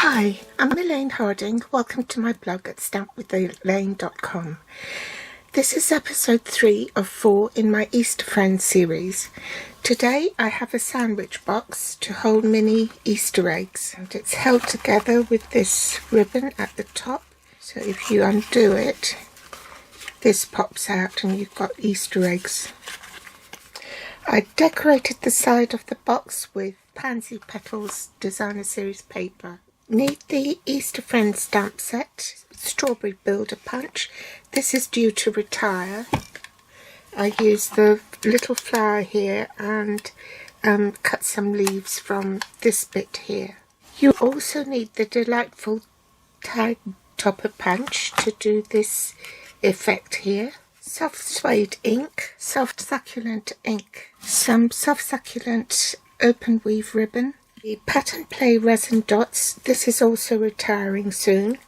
Hi, I'm Elaine Harding. Welcome to my blog at stampwithelaine.com. This is episode 3 of 4 in my Easter Friends series. Today I have a sandwich box to hold mini Easter eggs, and it's held together with this ribbon at the top. So if you undo it, this pops out and you've got Easter eggs. I decorated the side of the box with Pansy Petals Designer Series paper. Need the Easter Friends stamp set, Strawberry Builder Punch. This is due to retire. I used the little flower here and cut some leaves from this bit here. You also need the delightful tag topper punch to do this effect here. Soft suede ink, soft succulent ink, some soft succulent open weave ribbon, the Pattern Play resin dots. This is also retiring soon.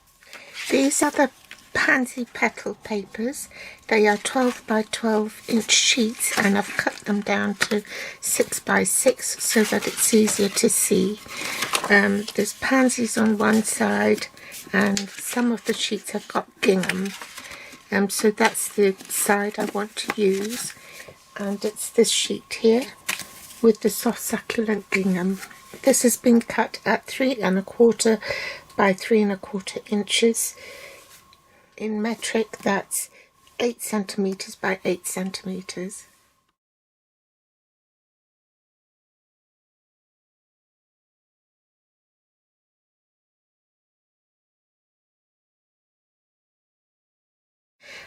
These are the Pansy Petal papers. They are 12 by 12 inch sheets and I've cut them down to 6 by 6 so that it's easier to see. There's pansies on one side and some of the sheets have got gingham. So that's the side I want to use, and it's this sheet here with the soft succulent gingham. This has been cut at 3 1/4 by 3 1/4 inches. In metric, that's 8 centimeters by 8 centimeters.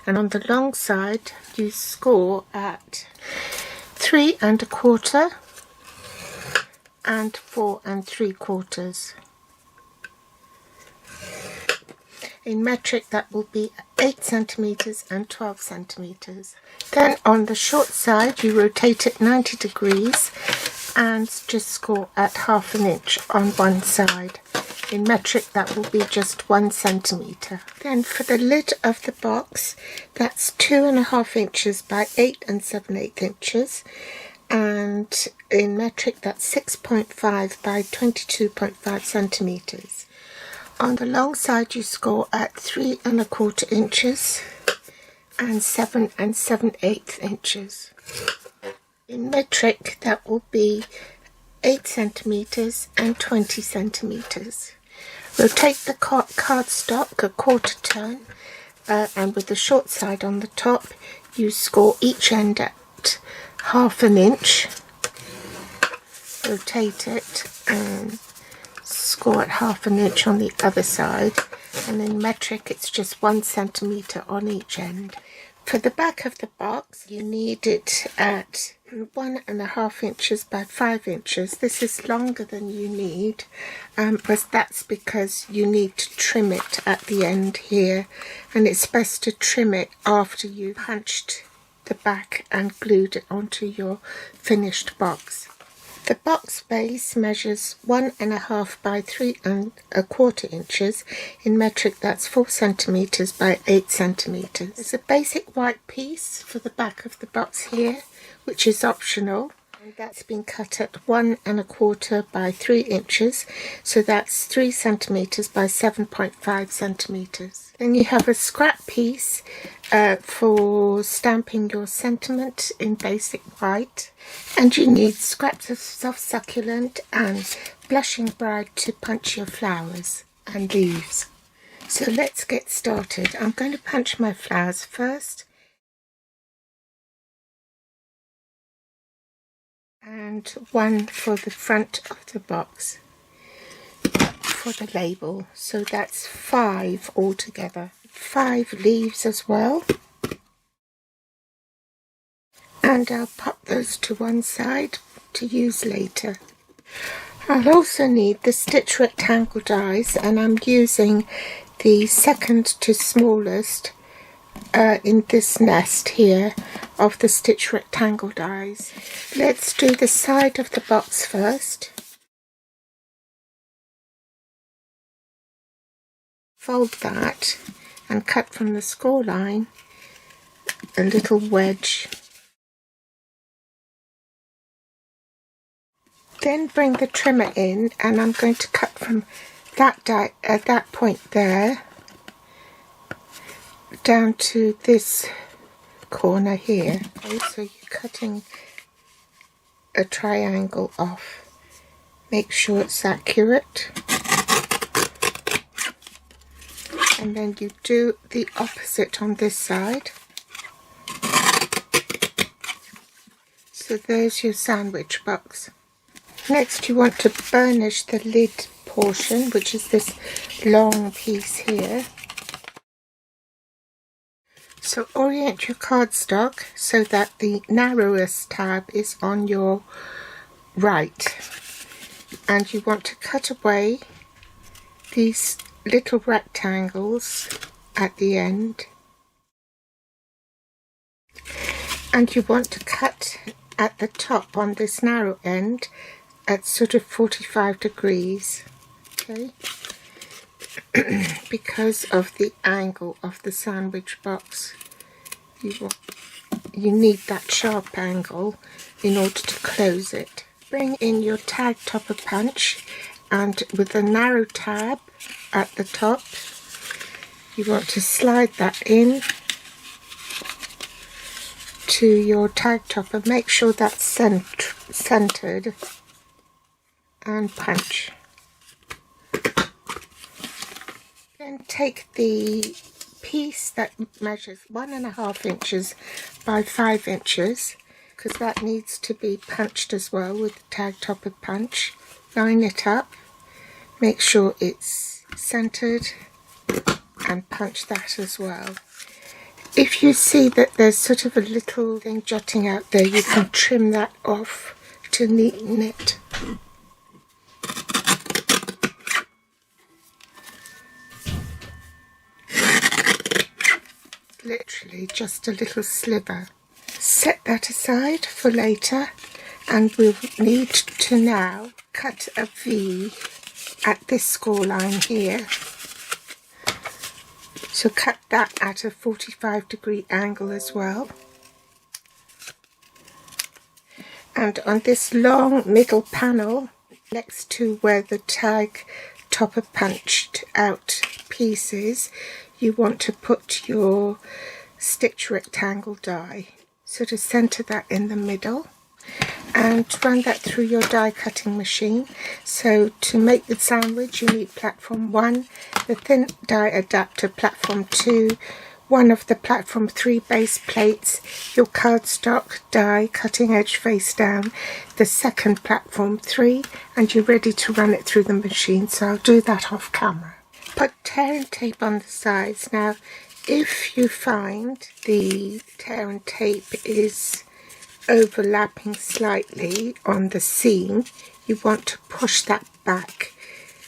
And on the long side you score at 3 1/4 and 4 3/4. In metric that will be 8 centimeters and 12 centimeters. Then on the short side you rotate it 90 degrees and just score at 1/2 inch on one side. In metric that will be just 1 centimeter. Then for the lid of the box, that's 2 1/2 inches by 8 7/8 inches, and in metric that's 6.5 by 22.5 centimeters. On the long side you score at 3 1/4 inches and 7 7/8 inches. In metric that will be 8 centimeters and 20 centimeters. Rotate the cardstock a 1/4 turn, and with the short side on the top you score each end at 1/2 inch. Rotate it and score at 1/2 inch on the other side, and in metric it's just 1 centimeter on each end. For the back of the box you need it at 1 1/2 inches by 5 inches. This is longer than you need, but that's because you need to trim it at the end here, and it's best to trim it after you've punched the back and glued it onto your finished box. The box base measures 1 1/2 by 3 1/4 inches. In metric that's 4 centimeters by 8 centimeters. There's a basic white piece for the back of the box here, which is optional, and that's been cut at 1 1/4 by 3 inches, so that's 3 centimeters by 7.5 centimeters. Then you have a scrap piece for stamping your sentiment in basic white, and you need scraps of soft succulent and blushing bride to punch your flowers and leaves. So let's get started. I'm going to punch my flowers first, and one for the front of the box for the label, so that's 5 altogether. 5 leaves as well, and I'll pop those to one side to use later. I'll also need the stitch rectangle dies, and I'm using the second to smallest in this nest here of the stitch rectangle dies. Let's do the side of the box first. Fold that and cut from the score line a little wedge. Then bring the trimmer in, and I'm going to cut from that at that point there down to this corner here. Okay, so you're cutting a triangle off. Make sure it's accurate. And then you do the opposite on this side. So there's your sandwich box. Next you want to burnish the lid portion, which is this long piece here. So orient your cardstock so that the narrowest tab is on your right, and you want to cut away these little rectangles at the end, and you want to cut at the top on this narrow end at sort of 45 degrees, okay, because of the angle of the sandwich box. You need that sharp angle in order to close it. Bring in your tag topper punch, and with a narrow tab at the top you want to slide that in to your tag topper. Make sure that's centered, and punch. Then take the piece that measures 1.5 inches by 5 inches, because that needs to be punched as well with the tag topper punch. Line it up, make sure it's centered, and punch that as well. If you see that there's sort of a little thing jutting out there, you can trim that off to neaten it. Literally just a little sliver. Set that aside for later, and we'll need to now cut a V at this score line here. So cut that at a 45-degree angle as well. And on this long middle panel next to where the tag topper punched out pieces, you want to put your stitch rectangle die. So to centre that in the middle and run that through your die cutting machine. So to make the sandwich you need platform 1, the thin die adapter platform 2, one of the platform 3 base plates, your cardstock die cutting edge face down, the second platform 3, and you're ready to run it through the machine. So I'll do that off camera. Put tear and tape on the sides. Now if you find the tear and tape is overlapping slightly on the seam, you want to push that back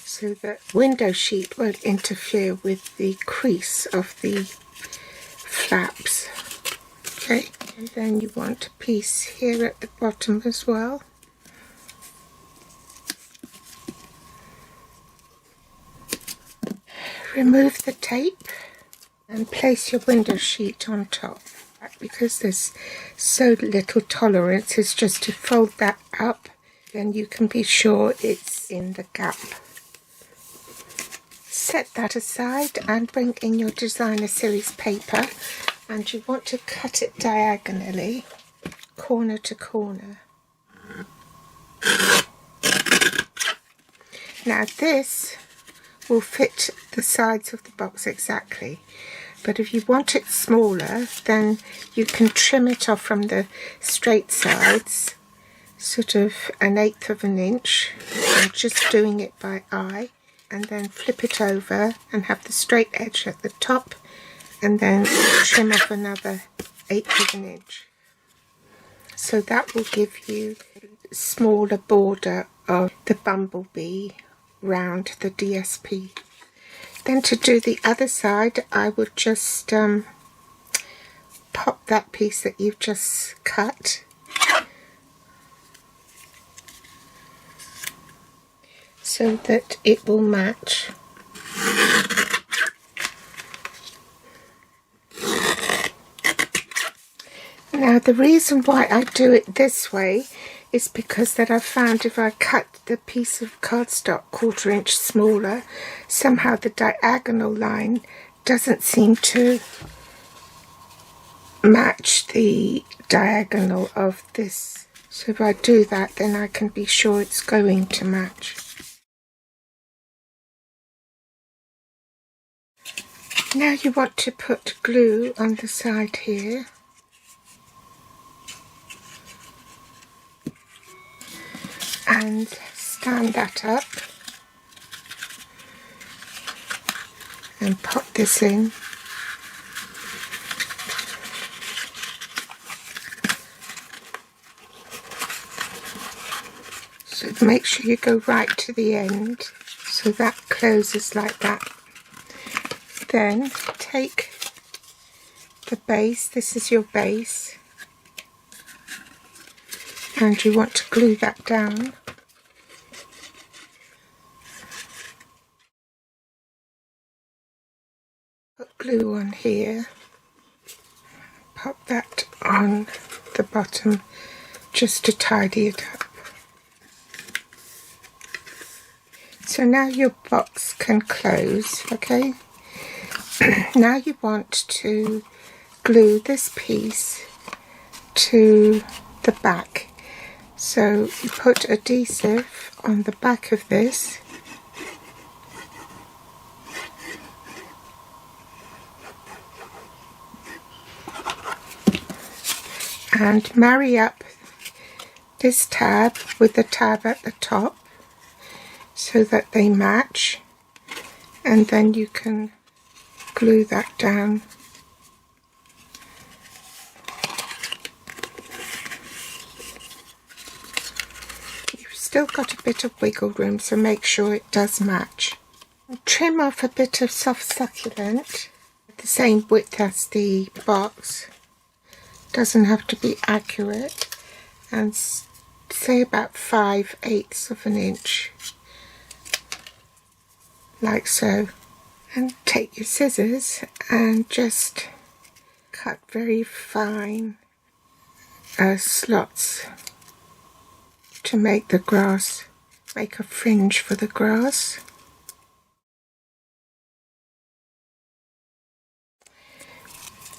so that window sheet won't interfere with the crease of the flaps. Okay, and then you want a piece here at the bottom as well. Remove the tape and place your window sheet on top. Because there's so little tolerance, it's just to fold that up, then you can be sure it's in the gap. Set that aside and bring in your designer series paper, and you want to cut it diagonally, corner to corner. Now this will fit the sides of the box exactly. But if you want it smaller, then you can trim it off from the straight sides, sort of 1/8 of an inch. I'm just doing it by eye, and then flip it over and have the straight edge at the top, and then trim off another 1/8 of an inch. So that will give you a smaller border of the bumblebee round the DSP. Then to do the other side, I would just pop that piece that you've just cut so that it will match. Now the reason why I do it this way is because that I found if I cut the piece of cardstock 1/4 inch smaller, somehow the diagonal line doesn't seem to match the diagonal of this. So if I do that, then I can be sure it's going to match. Now you want to put glue on the side here. And stand that up. And pop this in. So make sure you go right to the end, so that closes like that. Then take the base, this is your base, and you want to glue that down. Put glue on here, pop that on the bottom just to tidy it up. So now your box can close, okay? Now you want to glue this piece to the back. So you put adhesive on the back of this. And marry up this tab with the tab at the top so that they match, and then you can glue that down. You've still got a bit of wiggle room, so make sure it does match. Trim off a bit of soft succulent, the same width as the box. Doesn't have to be accurate, and say about 5/8 of an inch, like so. And take your scissors and just cut very fine slots to make the grass, make a fringe for the grass.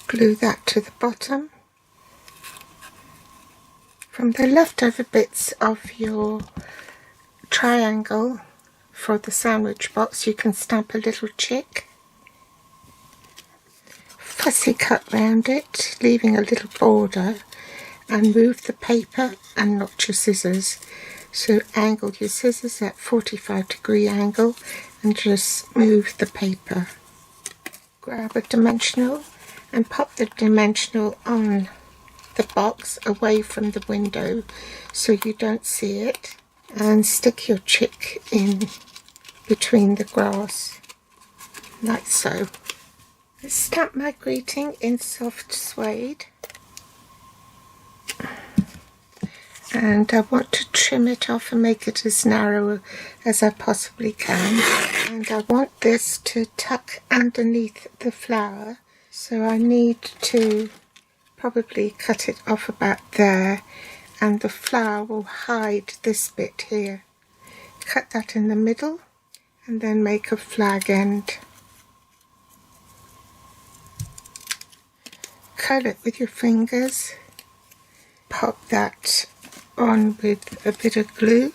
Glue that to the bottom. From the leftover bits of your triangle for the sandwich box, you can stamp a little chick. Fussy cut round it, leaving a little border, and move the paper and not your scissors. So angle your scissors at 45-degree angle and just move the paper. Grab a dimensional and pop the dimensional on the box away from the window so you don't see it, and stick your chick in between the grass like so. Stamp my greeting in soft suede, and I want to trim it off and make it as narrow as I possibly can, and I want this to tuck underneath the flower, so I need to probably cut it off about there, and the flower will hide this bit here. Cut that in the middle and then make a flag end. Curl it with your fingers, pop that on with a bit of glue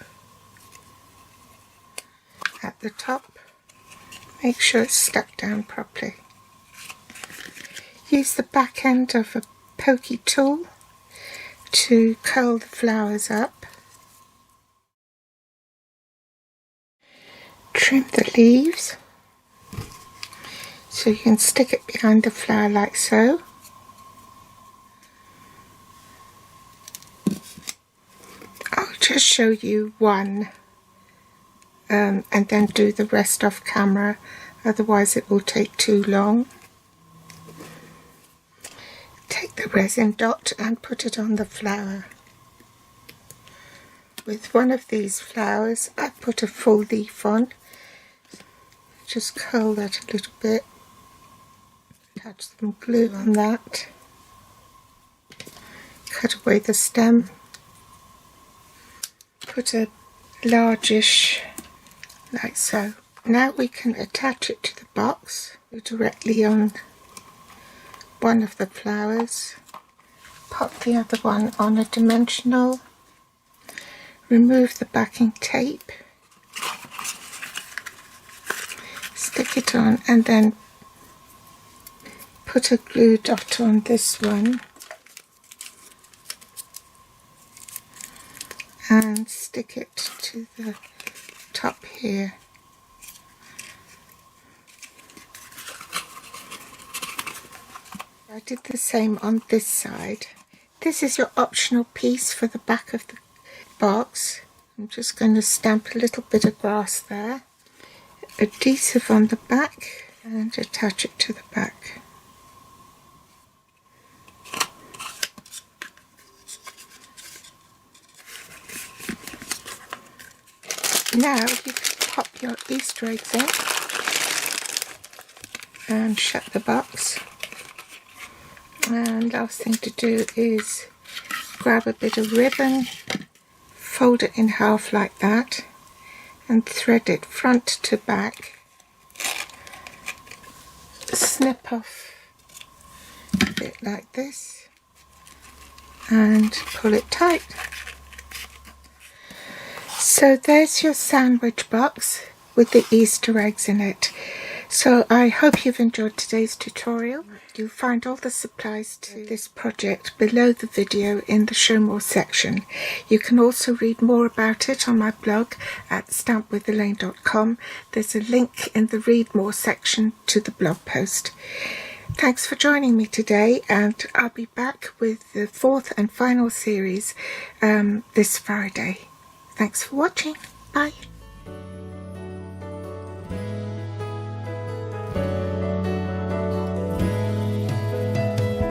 at the top, make sure it's stuck down properly. Use the back end of a pokey tool to curl the flowers up. Trim the leaves so you can stick it behind the flower like so. I'll just show you one and then do the rest off camera, otherwise it will take too long. Take the resin dot and put it on the flower. With one of these flowers I put a full leaf on. Just curl that a little bit, attach some glue on that, cut away the stem, put a largish like so. Now we can attach it to the box directly on one of the flowers. Pop the other one on a dimensional. Remove the backing tape. Stick it on and then put a glue dot on this one and stick it to the top here. I did the same on this side. This is your optional piece for the back of the box. I'm just going to stamp a little bit of grass there. Adhesive on the back and attach it to the back. Now you can pop your Easter eggs in and shut the box. And last thing to do is grab a bit of ribbon, fold it in half like that and thread it front to back. Snip off a bit like this and pull it tight. So there's your sandwich box with the Easter eggs in it. So I hope you've enjoyed today's tutorial. You'll find all the supplies to this project below the video in the Show More section. You can also read more about it on my blog at stampwithelaine.com. There's a link in the Read More section to the blog post. Thanks for joining me today, and I'll be back with the 4th and final series this Friday. Thanks for watching. Bye.